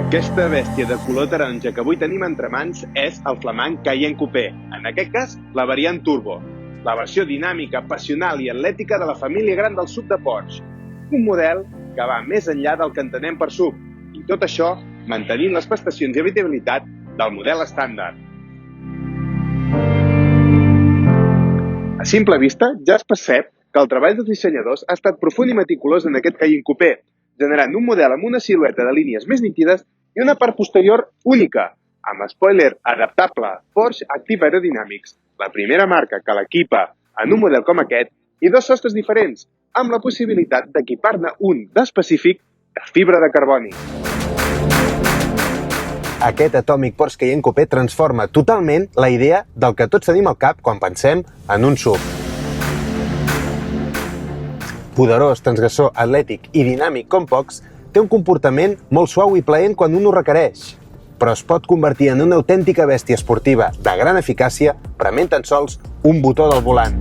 Aquesta bèstia de color taronja que avui tenim entre mans és el flamant Cayenne Coupé, en aquest cas la variant Turbo, la versió dinàmica, passional i atlètica de la família gran del SUV de Porsche. Un model que va més enllà del que entenem per SUV, i tot això mantenint les prestacions i habitabilitat del model estàndard. A simple vista ja es percep que el treball dels dissenyadors ha estat profund i meticulós en aquest Cayenne Coupé, generant un model amb una silueta de línies més nítides i una part posterior única, amb spoiler adaptable Porsche Active Aerodynamics, la primera marca que l'equipa en un model com aquest, i dos sostres diferents, amb la possibilitat d'equipar-ne un d'específic de fibra de carboni. Aquest atòmic Porsche Cayenne Coupé transforma totalment la idea del que tots tenim al cap quan pensem en un SUV. Poderós, transgressor, atlètic i dinàmic com pocs, té un comportament molt suau i plaent quan un ho requereix, però es pot convertir en una autèntica bèstia esportiva de gran eficàcia prement tan sols un botó del volant.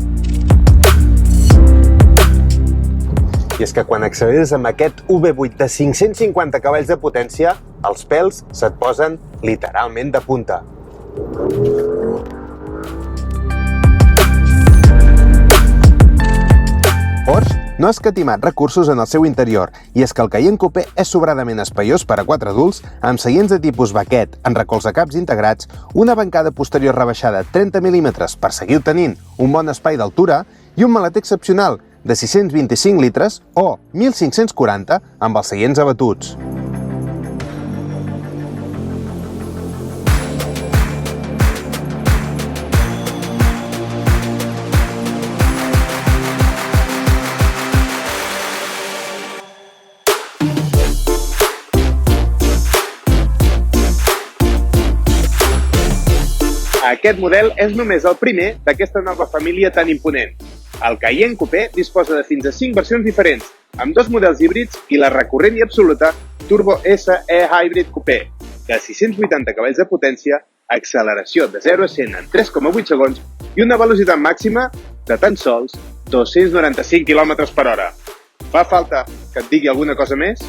I és que quan acceleres amb aquest V8 de 550 cavalls de potència, els pèls se't posen literalment de punta. Porsche no ha escatimat recursos en el seu interior, i és que el Cayenne Coupé és sobradament espaiós per a 4 adults, amb seients de tipus baquet, en recolzacaps integrats, una bancada posterior rebaixada 30 mm per seguir tenint un bon espai d'altura i un maleter excepcional de 625 litres o 1.540 amb els seients abatuts. Aquest model és només el primer d'aquesta nova família tan imponent. El Cayenne Coupé disposa de fins a 5 versions diferents, amb 2 models híbrids i la recurrent i absoluta Turbo SE Hybrid Coupé, de 680 cavalls de potència, acceleració de 0 a 100 en 3,8 segons i una velocitat màxima de tan sols 295 km/h. Fa falta que et digui alguna cosa més?